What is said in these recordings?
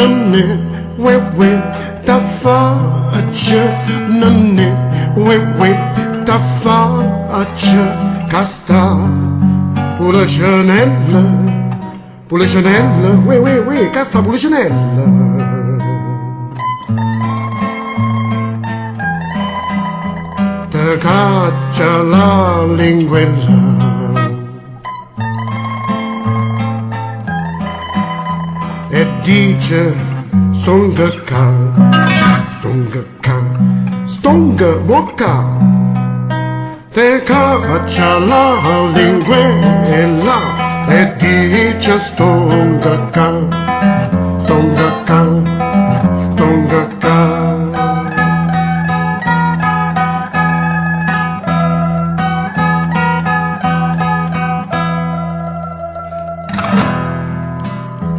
non è uè da faccia, non è uè da faccia, casta Pulicinella, uè, casta Pulicinella. Te caccia la linguella e dice stonga bocca. Te caccia la linguella e dice stonga ca.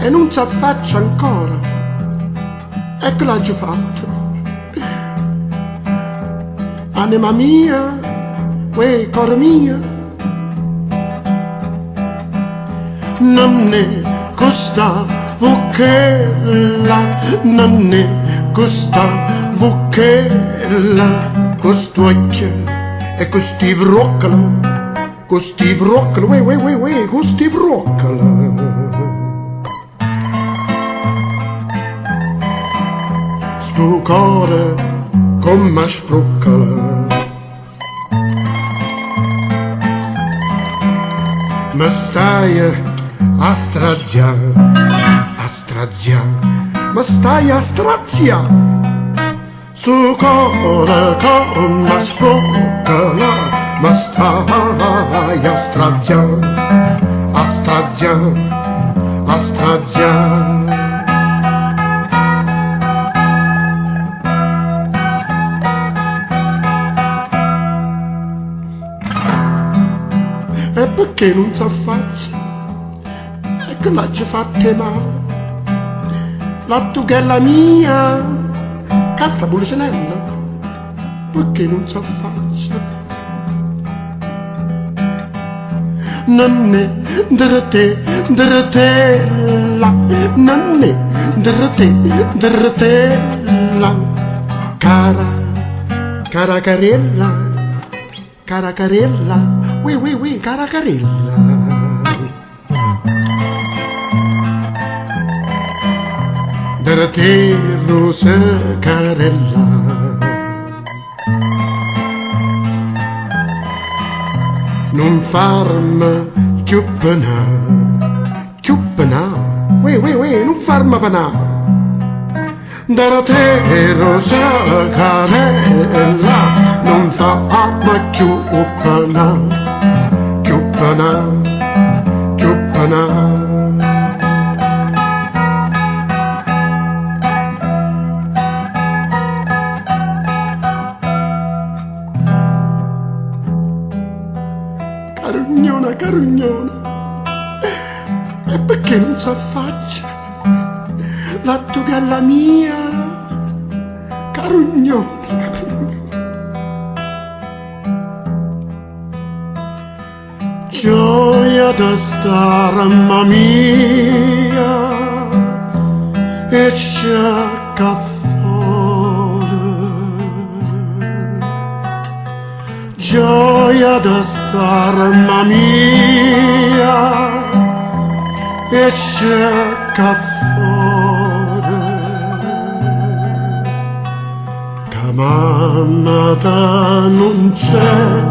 E non si affaccia ancora, ecco l'ha già fatto. Anima mia, uè, cor mia, non è questa vucchella, non è questa vucchella, quest'occhio e questi vroccolo, uè, questi vroccolo. Sto cuore come spruccola, ma stai a straziare, ma stai a straziare. Sto cuore come spruccola, ma stai a straziare. E perché non si affaccia? E che l'ha già fatta male? La tughella mia, casta Pulicinella, perché non si affaccia? Non è dratella, non è dratella, cara carella, uè, cara carella. Da te rosa carella, non farmi ciuppanà, uè, non farmi panà. Da te rosa carella, non farmi ciuppanà. Carugnona, e perché non si affaccia? La tughella mia, carugnona. Gioia da star, mamma mia, e sciacca fuori. Gioia da star, mamma mia, e sciacca fuori. Che mamma da non c'è,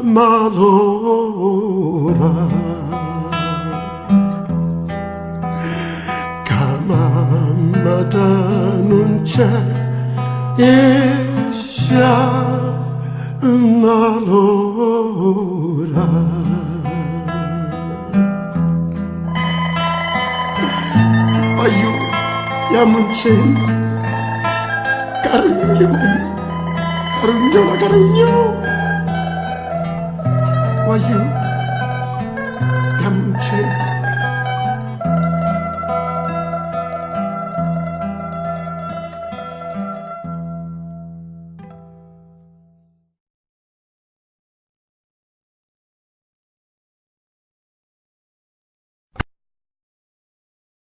malora, che mamma da non c'è, malora. Aiutiamo carugnona. Why you,